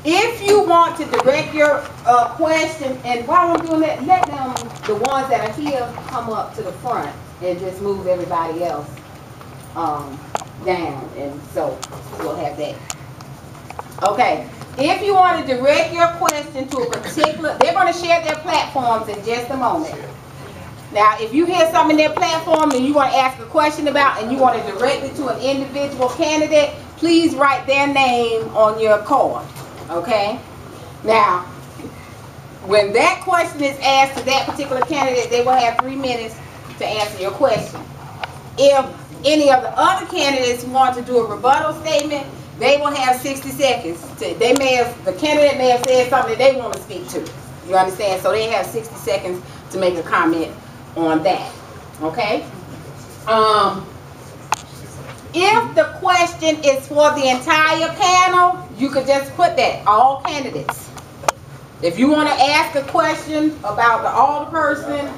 If you want to direct your question, and while I'm doing that, let them, the ones that are here, come up to the front and just move everybody else down, and so we'll have that. Okay, if you want to direct your question to a particular, they're going to share their platforms in just a moment. Now, if you hear something in their platform and you want to ask a question about, and you want to direct it to an individual candidate, please write their name on your card. Okay? Now, when that question is asked to that particular candidate, they will have 3 minutes to answer your question. If any of the other candidates want to do a rebuttal statement, they will have 60 seconds. The candidate may have said something that they want to speak to. You understand? So they have 60 seconds to make a comment on that. Okay? If the question is for the entire panel, you could just put that, all candidates. If you want to ask a question about the alderperson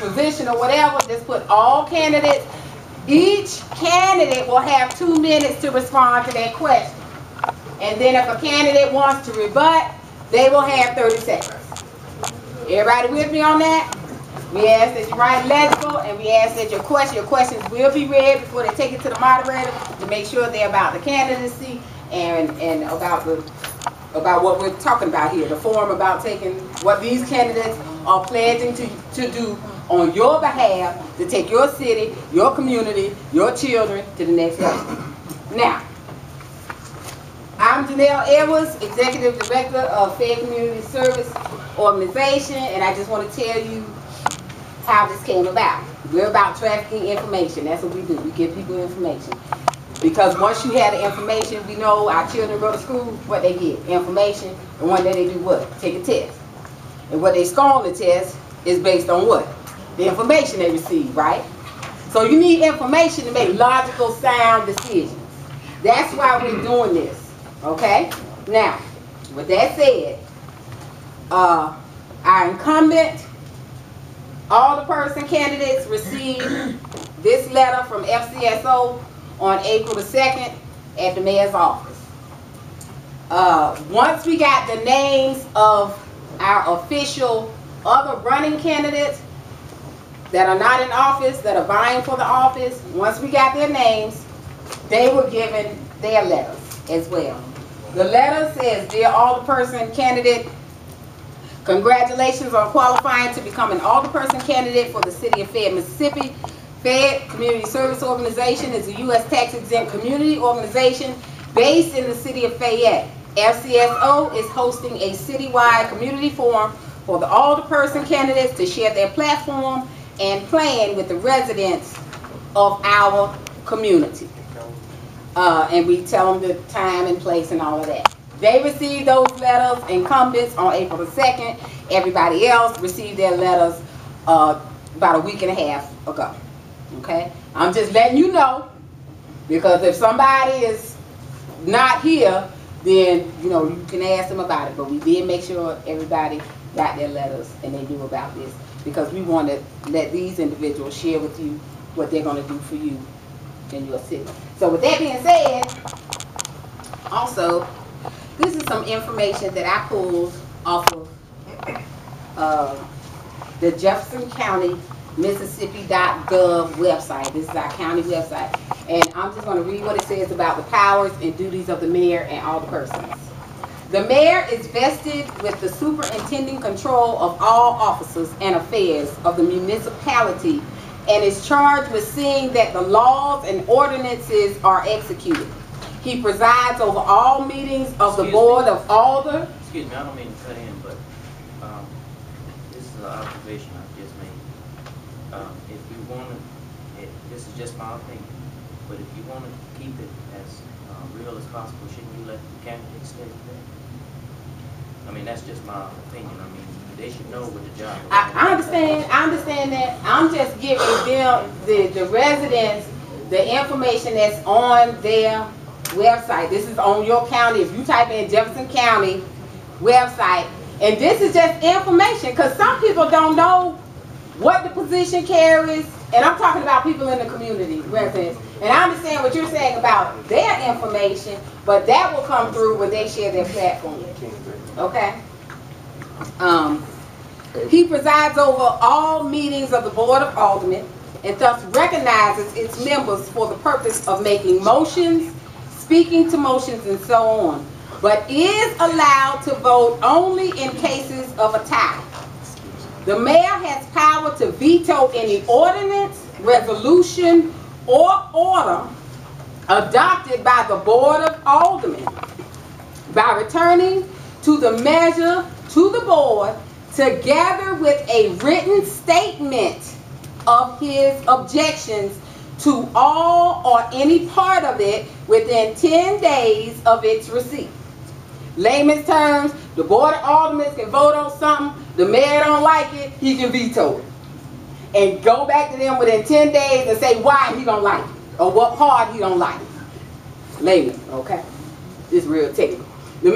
position or whatever, just put all candidates. Each candidate will have 2 minutes to respond to that question. And then if a candidate wants to rebut, they will have 30 seconds. Everybody with me on that? We ask that you write legible, and we ask that your questions will be read before they take it to the moderator to make sure they're about the candidacy and about what we're talking about here. The form about taking what these candidates are pledging to do on your behalf to take your city, your community, your children to the next level. Now, I'm Janelle Edwards, Executive Director of Fayette Community Service Organization, and I just want to tell you how this came about. We're about trafficking information. That's what we do. We give people information. Because once you have the information, we know our children go to school, what they get, information, and one day they do what? Take a test. And what they score on the test is based on what? The information they receive, right? So you need information to make logical, sound decisions. That's why we're doing this, okay? Now, with that said, our incumbent Alder-person candidates received this letter from FCSO on April the 2nd at the mayor's office. Once we got the names of our official other running candidates that are not in office, that are vying for the office, once we got their names, they were given their letters as well. The letter says, "Dear Alder-person candidate, congratulations on qualifying to become an Alder-person candidate for the city of Fayette, Mississippi. Fayette Community Service Organization is a U.S. tax-exempt community organization based in the city of Fayette. FCSO is hosting a citywide community forum for the Alder-person candidates to share their platform and plan with the residents of our community." And we tell them the time and place and all of that. They received those letters, incumbents, on April the 2nd. Everybody else received their letters about a week and a half ago. Okay? I'm just letting you know, because if somebody is not here, then, you know, you can ask them about it. But we did make sure everybody got their letters and they knew about this, because we want to let these individuals share with you what they're going to do for you in your city. So with that being said, also, this is some information that I pulled off of the Jefferson County Mississippi.gov website. This is our county website. And I'm just going to read what it says about the powers and duties of the mayor and alderpersons. The mayor is vested with the superintending control of all officers and affairs of the municipality and is charged with seeing that the laws and ordinances are executed. He presides over all meetings of the Board of Alder. Excuse me, I don't mean to cut in, but this is an observation I've just made. If you want to, this is just my opinion, but if you want to keep it as real as possible, shouldn't you let the candidates stay there? I mean, that's just my opinion. I mean, they should know what the job is. I understand that. I'm just giving them, the residents, the information that's on their website. This is on your county. If you type in Jefferson County website, and this is just information, because some people don't know what the position carries, and I'm talking about people in the community, residents. And I understand what you're saying about their information, but that will come through when they share their platform. Okay? He presides over all meetings of the Board of Aldermen and thus recognizes its members for the purpose of making motions, speaking to motions, and so on, but is allowed to vote only in cases of a tie. The mayor has power to veto any ordinance, resolution, or order adopted by the Board of Aldermen by returning to the measure to the board together with a written statement of his objections to all or any part of it within 10 days of its receipt. Layman's terms, the Board of Aldermen can vote on something, the mayor don't like it, he can veto it. And go back to them within 10 days and say why he don't like it, or what part he don't like. Layman, okay? This is real technical. The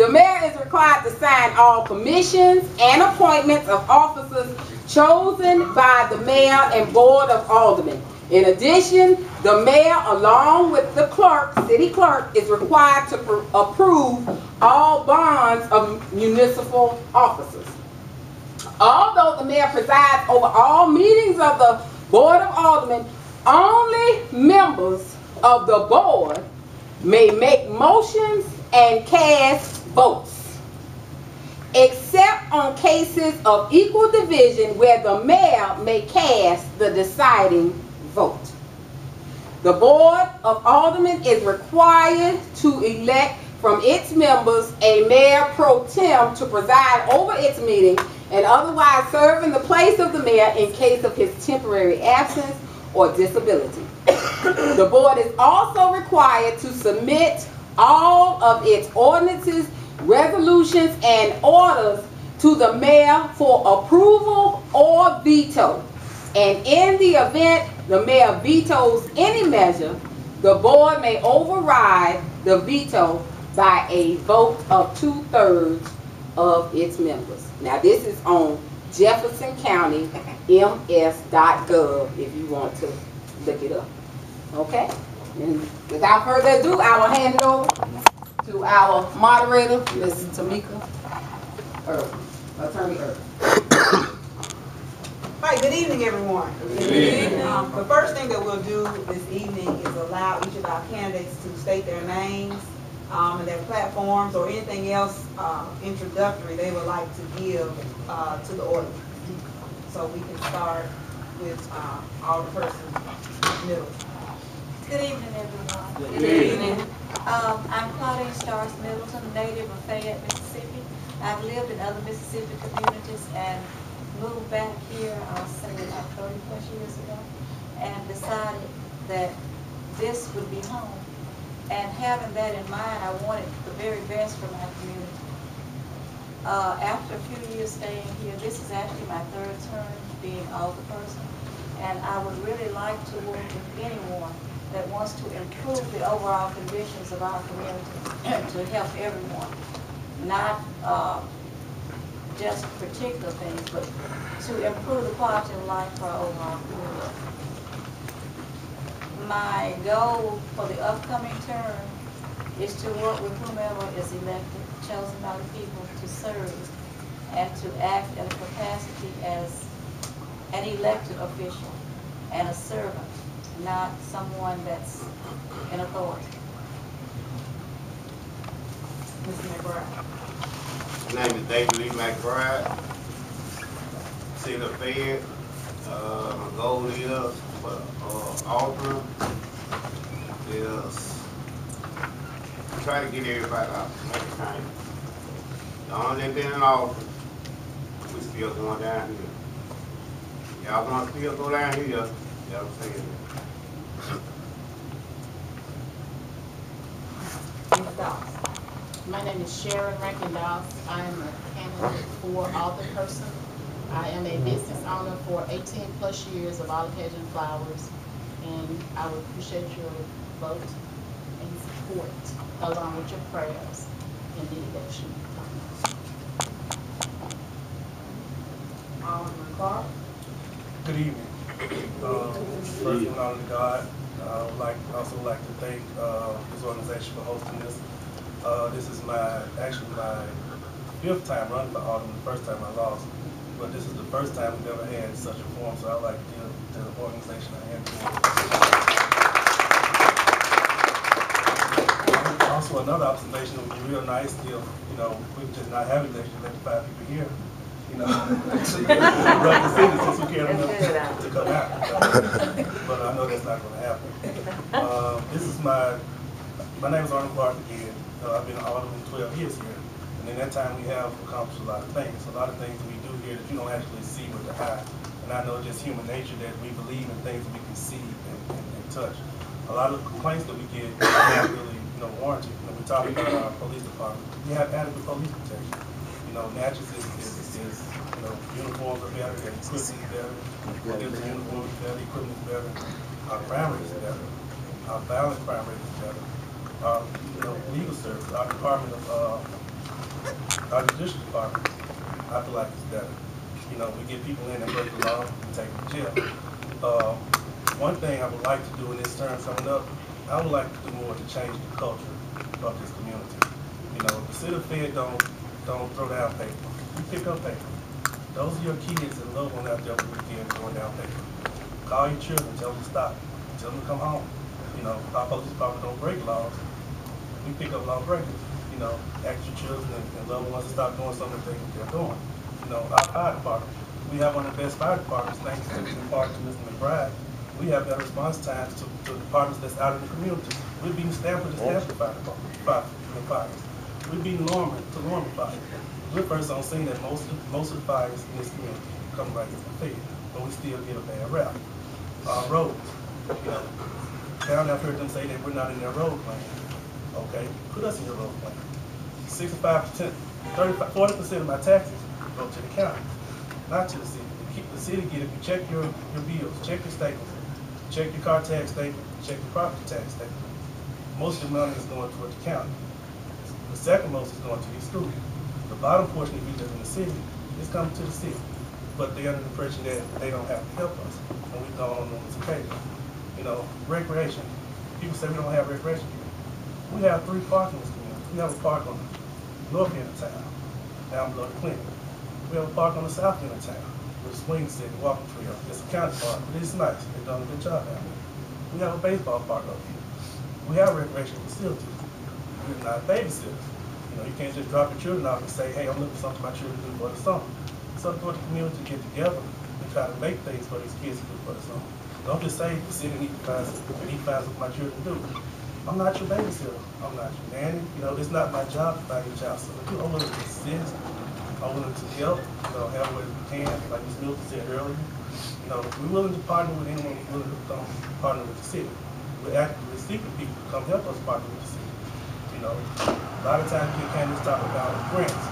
mayor is required to sign all commissions and appointments of officers chosen by the mayor and Board of Aldermen. In addition, the mayor, along with the clerk, city clerk, is required to approve all bonds of municipal officers. Although the mayor presides over all meetings of the Board of Aldermen, only members of the board may make motions and cast votes, except on cases of equal division where the mayor may cast the deciding vote. The Board of Aldermen is required to elect from its members a mayor pro tem to preside over its meeting and otherwise serve in the place of the mayor in case of his temporary absence or disability. The board is also required to submit all of its ordinances, resolutions, and orders to the mayor for approval or veto. And in the event the mayor vetoes any measure, the board may override the veto by a vote of 2/3 of its members. Now this is on Jefferson County ms.gov if you want to look it up. Okay? And without further ado, I will hand it over to our moderator, Ms. Tamika Earl, Attorney Earl. Hi, good evening, everyone. Good evening. The first thing that we'll do this evening is allow each of our candidates to state their names and their platforms or anything else introductory they would like to give to the audience. So we can start with Alderperson Middleton. Good evening, everyone. Good evening. I'm Claudine Stars Middleton, native of Fayette, Mississippi. I've lived in other Mississippi communities and moved back here, I'll say about 30+ years ago, and decided that this would be home. And having that in mind, I wanted the very best for my community. After a few years staying here, this is actually my 3rd term being Alder-person, and I would really like to work with anyone that wants to improve the overall conditions of our community to help everyone, not just particular things, but to improve the quality of life for our overall community. My goal for the upcoming term is to work with whomever is elected, chosen by the people, to serve and to act in a capacity as an elected official and a servant, not someone that's in authority. Mr. McBride. My name is David Lee McBride, City of Fayette. My goal is for Alderman is try to get everybody out, make it time. The only been in office, we still going down here. Y'all want to still go down here, y'all say it. My name is Sharon Rankin-Doss. I am a candidate for Alder-person. I am a business owner for 18+ years of Alder-person flowers, and I would appreciate your vote and support along with your prayers in the election. Alderman Clark. Good evening. First one out of God. I would also like to thank this organization for hosting this. This is actually my 5th time running for Alderman. The first time I lost, but this is the first time we've ever had such a forum, so I'd like to give the organization a hand. Also, another observation would be real nice if, we could just not have elections, let the 5 people here, run the city since we can't enough to come out. But I know that's not going to happen. My name is Alder-person again. I've been an Alderman 12 years here. And in that time, we have accomplished a lot of things. A lot of things we do here that you don't actually see with the eye. And I know just human nature that we believe in things that we can see and touch. A lot of the complaints that we get are not really warranted. We talk about our police department. We have adequate police protection. Natchez is uniforms are better, their equipment is better, the uniforms is better, equipment is better, our crime rate is better, our violent crime rate is better, our legal service, our department of our judicial department, I feel like it's better. We get people in that break the law, we take them to jail. One thing I would like to do in this term coming up, I would like to do more to change the culture of this community. The city of Fayette don't throw down paper. We pick up paper. Those are your kids and loved ones out there over the weekend throwing down paper. Call your children, tell them to stop. Tell them to come home. Our police department don't break laws. We pick up law breakers. Ask your children and loved ones to stop doing some of the things they're doing. Our fire department, we have one of the best fire departments, thanks in part to Mr. McBride. We have better response times to departments that's out in the community. We're beating Stanford to Stanford fire fires. We're beating Lorman to Lorman fire. We're first on scene at most of the fires in this community come right here from Fayette, but we still get a bad rap. Roads, down I've heard them say that we're not in their road plan. Okay, put us in your road plan. 65%, 40% of my taxes go to the county, not to the city. The city get it. You check your bills, check your statements, check your car tax statement, check your property tax statement. Most of the money is going toward the county. The second most is going to your school. The bottom portion, if you live in the city, is coming to the city. But they're under the impression that they don't have to help us, and we've gone on numerous occasions. Recreation. People say we don't have recreation here. We have 3 parks in this community. We have a park on the north end of town, down below the clinic. We have a park on the south end of town, with a swing set and walking trail. It's a county park, but it's nice. They've done a good job down there. We have a baseball park up here. We have recreational facilities. We're not babysitters. You can't just drop your children off and say, hey, I'm looking for something my children to do for the summer. It's something for the community to get together and try to make things for these kids to do for the summer. Don't just say the city needs to find something my children to do. I'm not your babysitter. I'm not your nanny. It's not my job to find your child. So if I'm willing to assist, I'm willing to help, help where we can, like Ms. Milton said earlier. We're willing to partner with anyone who's willing to come partner with the city. We're actively seeking people to come help us partner with the city. A lot of times you can't just talk about grants.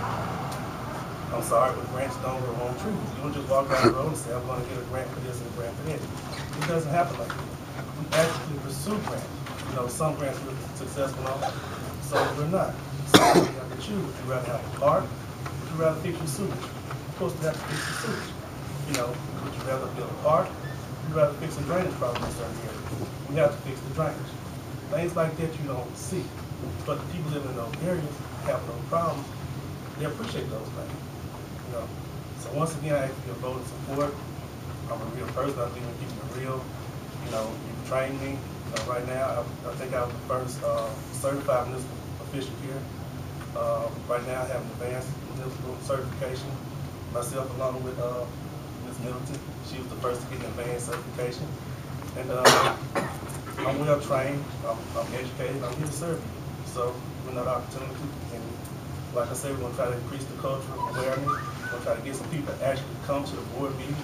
I'm sorry, but grants don't grow on trees. You don't just walk down the road and say, I'm going to get a grant for this and a grant for that. It doesn't happen like that. We actively pursue grants. Some grants we're successful on, some we're not. So you have to choose. Would you rather have a park? Would you rather fix your sewage? Of course, we have to fix your sewage. Would you rather build a park? Would you rather fix a drainage problem in certain areas? We have to fix the drainage. Things like that you don't see. But the people living in those areas have no problems. They appreciate those things. So once again, I ask for your vote and support. I'm a real person. I believe in keeping it real. You've trained me. Right now, I think I was the first certified municipal official here. Right now, I have an advanced municipal certification. Myself, along with Ms. Middleton, she was the first to get an advanced certification. And I'm well trained. I'm educated. I'm here to serve you. So, another opportunity. And like I said, we're going to try to increase the cultural awareness. We're going to try to get some people to actually come to the board meeting.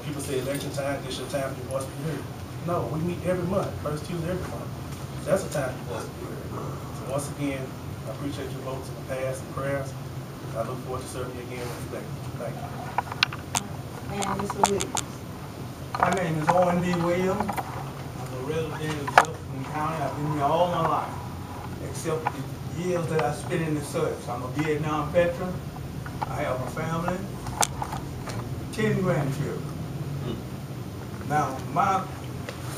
People say election time, this your time for your voice to be heard. No, we meet every month, first Tuesday every month. That's the time for us to be here. So once again, I appreciate your votes in the past and prayers. I look forward to serving you again today. Thank you. And Mr. Williams. My name is Owen D. Williams. I'm a resident of Jefferson County. I've been here all my life, except the years that I spent in the service. I'm a Vietnam veteran. I have a family, 10 grandchildren. Now, my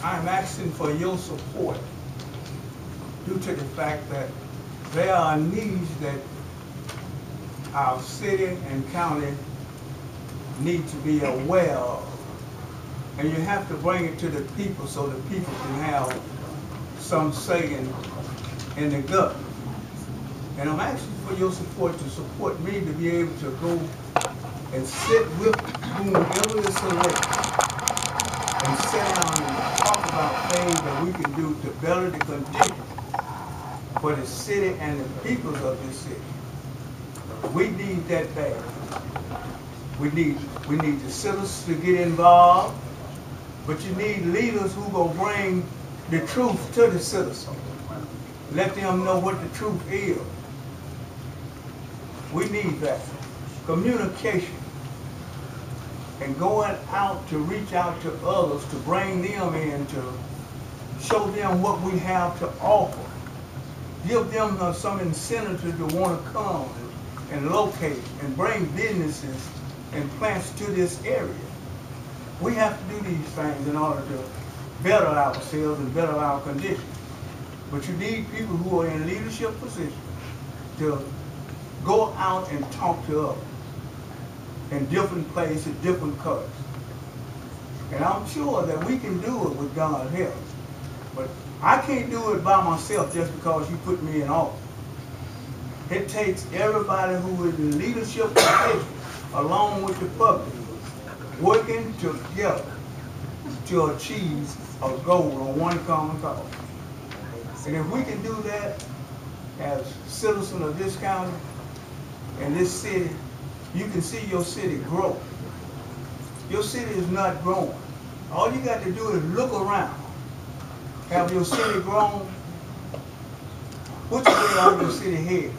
I'm asking for your support due to the fact that there are needs that our city and county need to be aware of. And you have to bring it to the people so the people can have some say in the government. And I'm asking for your support to support me to be able to go and sit with whomever is selected and sit down and talk about things that we can do to better the conditions for the city and the peoples of this city. We need that bad. We need the citizens to get involved, but you need leaders who gonna bring the truth to the citizens. Let them know what the truth is. We need that. Communication. And going out to reach out to others, to bring them in, to show them what we have to offer. Give them some incentive to want to come and locate and bring businesses and plants to this area. We have to do these things in order to better ourselves and better our conditions. But you need people who are in leadership positions to go out and talk to others in different places, different colors. And I'm sure that we can do it with God's help. But I can't do it by myself just because you put me in office. It takes everybody who is in leadership positions, along with the public, working together to achieve a goal or one common cause. And if we can do that as citizens of this county and this city, you can see your city grow. Your city is not growing. All you got to do is look around. Have your city grown? Which way are your city headed?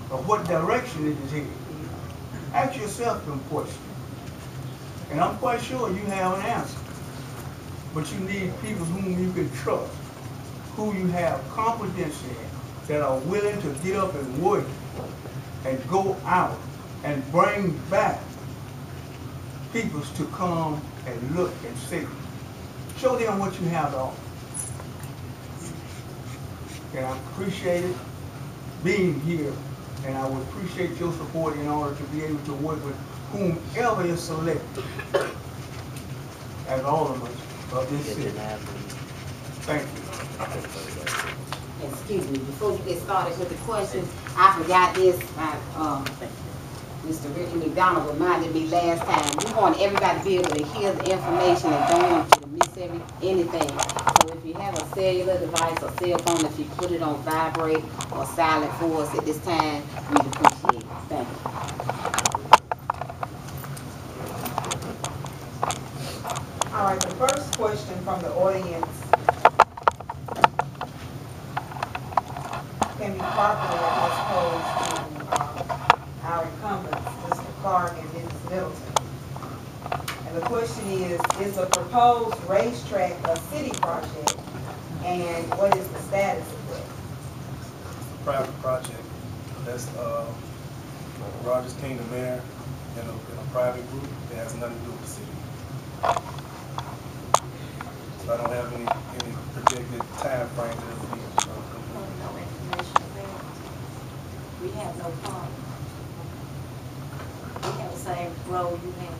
Or what direction it is headed? Ask yourself them questions. And I'm quite sure you have an answer. But you need people whom you can trust, who you have confidence in, that are willing to get up and work and go out and bring back peoples to come and look and see. Show them what you have to offer. And I appreciate it being here, and I would appreciate your support in order to be able to work with whomever is selected as alderman of this city. Thank you. Excuse me, before you get started with the questions, I forgot this. Mr. Ricky McDonald reminded me last time. We want everybody to be able to hear the information and don't want you to miss anything. So if you have a cellular device or cell phone, if you put it on vibrate or silent for us at this time, we'd appreciate it. Thank you. All right, the first question from the audience can be properly posed to our incumbents, Mr. Clark and Mrs. Middleton. And the question is the proposed racetrack a city project, and what is the status of that? It's a private project. That's Rogers King, the mayor, in a private group. It has nothing to do with the city. So I don't have any projected time frame that it will be complete. No information there. We have no problem. We have the same role you have.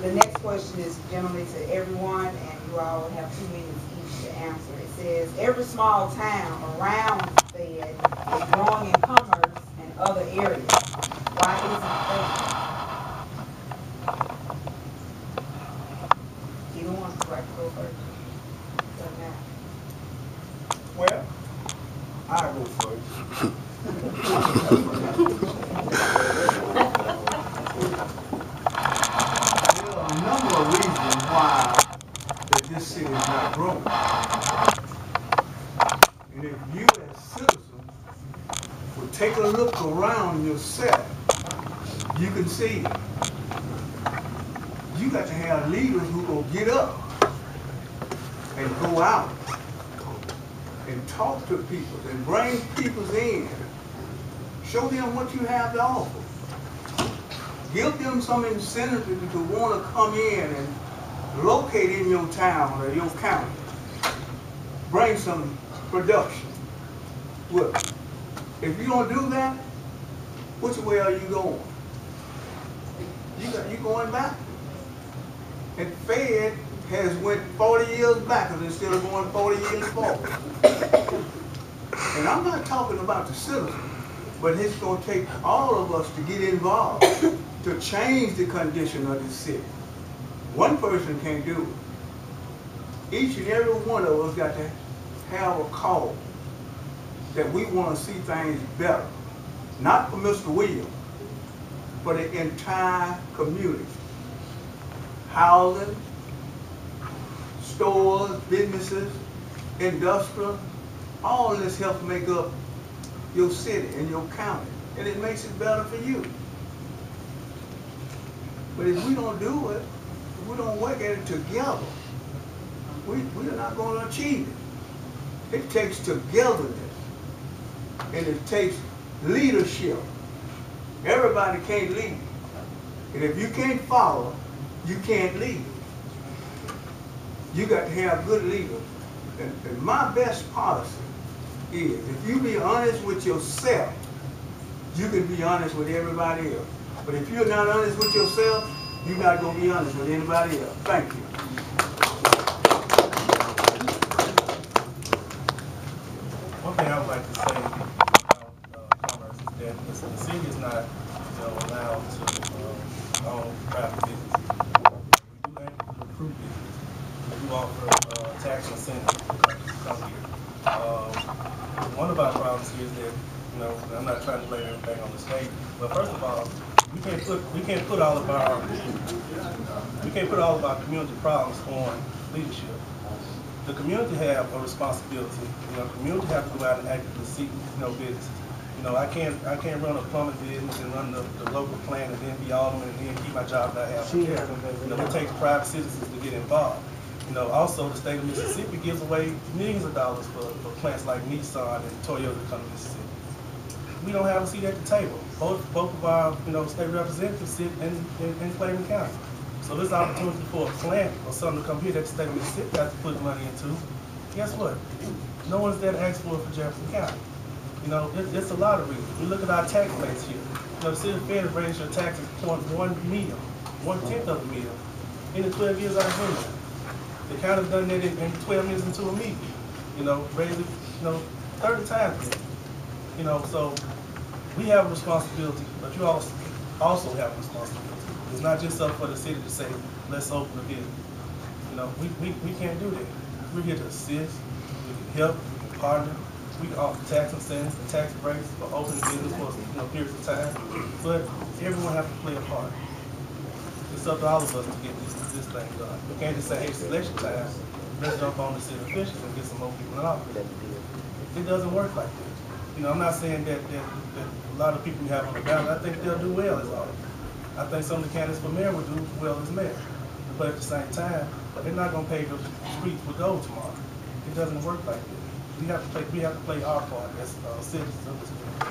The next question is generally to everyone, and you all will have 2 minutes each to answer. It says, every small town around Fayette is growing in commerce and other areas. Why isn't that? Either one's correct. Go first. Doesn't matter. Well, I go first. There are a number of reasons why that this city is not growing. And if you as citizens would take a look around yourself, you can see you got to have leaders who will get up and go out and talk to people and bring people in. Show them what you have to offer. Give them some incentive to want to come in and locate in your town or your county. Bring some production with it. If you don't do that, which way are you going? You going back. And Fayette has went 40 years backwards instead of going 40 years forward. And I'm not talking about the citizens, but it's going to take all of us to get involved to change the condition of the city. One person can't do it. Each and every one of us got to have a call that we want to see things better. Not for Mr. Williams, for the entire community. Housing, stores, businesses, industrial, all this helps make up your city and your county, and it makes it better for you. But if we don't do it, if we don't work at it together, we're not going to achieve it. It takes togetherness, and it takes leadership. Everybody can't lead. And if you can't follow, you can't lead. You got to have good leaders. And my best policy is, if you be honest with yourself, you can be honest with everybody else. But if you're not honest with yourself, you're not going to be honest with anybody else. Thank you. One thing I would like to say about commerce is that the city is not, allowed to own private businesses. We do aim to recruit business. We do offer tax incentives to come here. One of our problems here is that, I'm not trying to blame everything on the state, but first of all, we can't put all of our community problems on leadership. The community have a responsibility. The community have to go out and actively seek, businesses. I can't run a plumbing business and run the local plant and then be alderman and then keep my job that I have to care. It takes private citizens to get involved. Also the state of Mississippi gives away millions of dollars for plants like Nissan and Toyota to come to Mississippi. We don't have a seat at the table. Both of our state representatives sit in Claiborne County. So this opportunity for a plant or something to come here that the state of Mississippi has to put money into, guess what? No one's there to ask for it for Jefferson County. It's a lot of reasons. We look at our tax rates here. The city of Fayette raised your taxes 0.1 million, 1/10 of a million, in the 12 years I've been there. The county's done that in 12 years into a meeting. Raised it, 30 times. So we have a responsibility, but you also have a responsibility. It's not just up for the city to say, let's open a business. We can't do that. We're here to assist, we can help, we can partner, we can offer tax incentives and tax breaks for opening business for periods of time. But everyone has to play a part. It's up to all of us to get this thing done. We can't just say, hey, selection time, let's jump on the city officials and get some more people in office. It doesn't work like that. I'm not saying that a lot of people we have on the ballot, I think they'll do well as aldermen. I think some of the candidates for mayor will do well as mayor. But at the same time, they're not going to pave the streets with gold tomorrow. It doesn't work like that. We have to play our part as citizens of this community.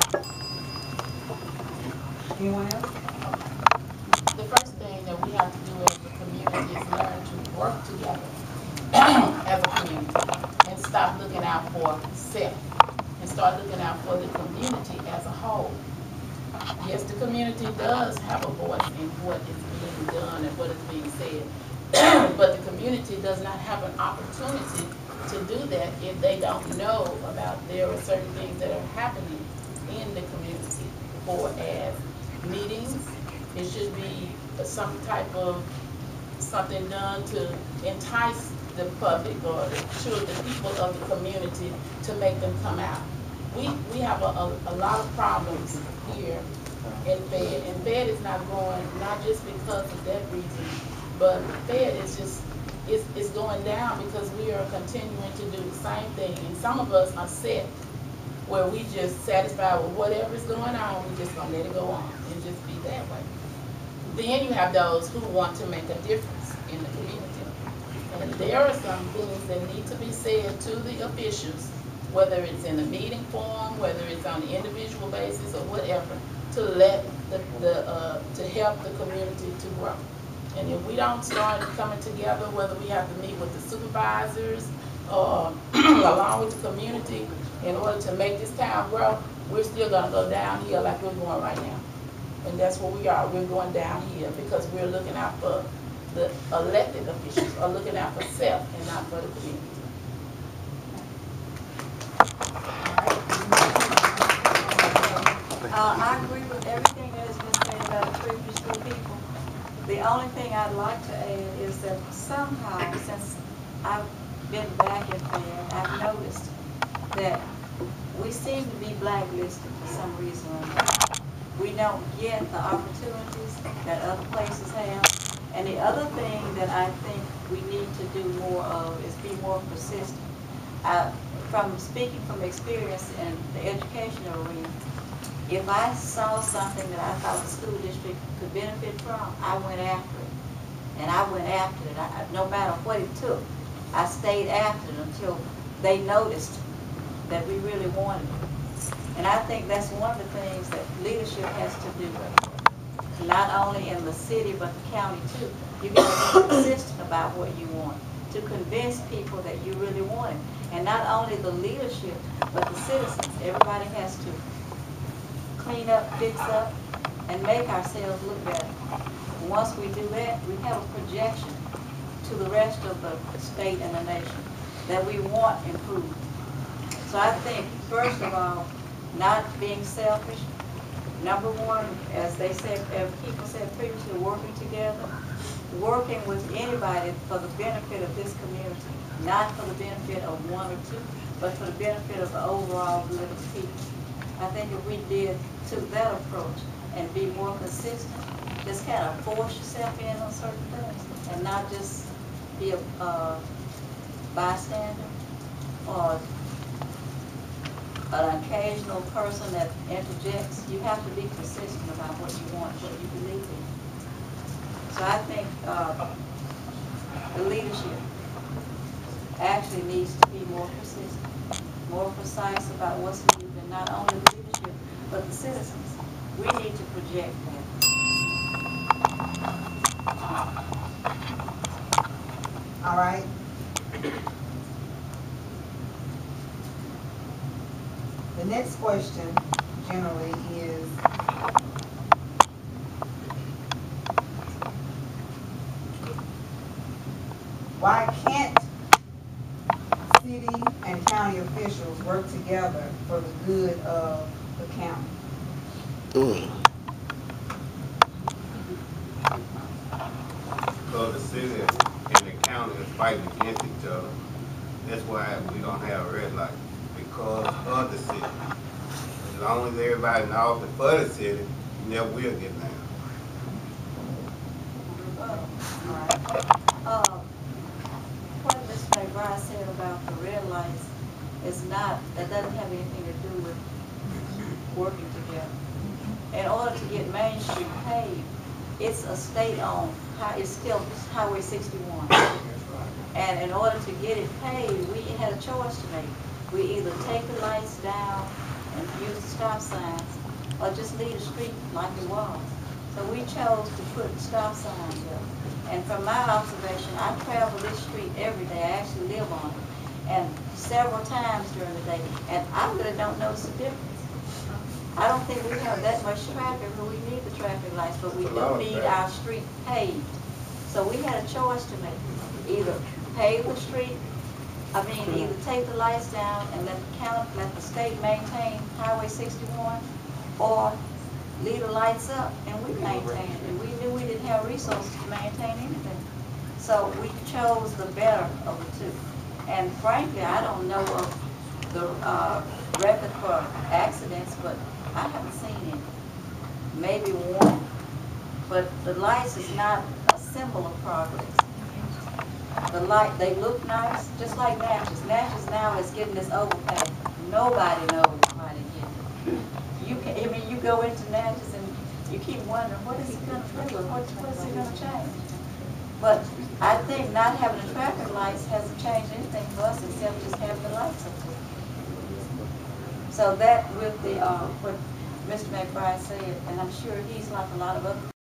Anyone else? The first thing that we have to do as a community is learn to work together as a community and stop looking out for self and start looking out for the community as a whole. Yes, the community does have a voice in what is being done and what is being said, but the community does not have an opportunity to do that if they don't know about there are certain things that are happening in the community. For as meetings, it should be some type of something done to entice the public or the people of the community to make them come out. We have a lot of problems here in Fayette, and Fayette is not growing not just because of that reason, but Fayette is just it's going down because we are continuing to do the same thing, and some of us are set where we just satisfied with whatever's going on, we just gonna let it go on and just be that way. Then you have those who want to make a difference in the community. And there are some things that need to be said to the officials whether it's in a meeting form, whether it's on an individual basis or whatever, to let to help the community to grow. And if we don't start coming together, whether we have to meet with the supervisors or along with the community in order to make this town grow, we're still gonna go downhill like we're going right now. And that's what we are. We're going downhill because we're looking out for the elected officials, or looking out for self and not for the community. I agree with everything that has been said about the previous two people. The only thing I'd like to add is that somehow, since I've been back in Fayette, I've noticed that we seem to be blacklisted for some reason or another. We don't get the opportunities that other places have. And the other thing that I think we need to do more of is be more persistent. From speaking from experience in the educational arena, if I saw something that I thought the school district could benefit from, I went after it. And I went after it, no matter what it took. I stayed after it until they noticed that we really wanted it. And I think that's one of the things that leadership has to do, not only in the city but the county too. You got to be consistent about what you want, to convince people that you really want it. And not only the leadership, but the citizens. Everybody has to clean up, fix up, and make ourselves look better. Once we do that, we have a projection to the rest of the state and the nation that we want improvement. So I think, first of all, not being selfish. Number one, as they said, as people said previously, working together, working with anybody for the benefit of this community, not for the benefit of one or two, but for the benefit of the overall good of the people. I think if we took that approach and be more consistent, just kind of force yourself in on certain things and not just be a bystander or an occasional person that interjects. You have to be consistent about what you want, what you believe in. So I think the leadership actually needs to be more persistent, more precise about what's needed, and not only the leadership, but the citizens. We need to project that. All right. The next question generally is, why can't city and county officials work together for the good of the county? Because the city and the county is fighting against each other. That's why we don't have red lights, because of the city. As long as everybody in the office for the city, you never will get down. What Mr. McBride said about the red lights is not, that doesn't have anything to do with working together. In order to get Main Street paved, it's a state-owned, it's still Highway 61. And in order to get it paved, we had a choice to make. We either take the lights down and use the stop signs, or just leave the street like it was. So we chose to put stop signs up. And from my observation, I travel this street every day. I actually live on it, and several times during the day, and I really don't notice a difference. I don't think we have that much traffic where we need the traffic lights, but we do need our street paved. So we had a choice to make. Either pave the street, either take the lights down and let the state maintain Highway 61, or leave the lights up and we maintain it. And we knew we didn't have resources to maintain anything. So we chose the better of the two. And frankly, I don't know of the record for accidents, but I haven't seen any. Maybe one. But the lights is not a symbol of progress. The light, they look nice, just like Natchez. Natchez now is getting this overpass. Nobody knows why they get it. You go into Natchez and you keep wondering, what is it going to do? What is it going to change? But I think not having the traffic lights hasn't changed anything for us except just having the lights up there. So that with the, what Mr. McBride said, and I'm sure he's like a lot of other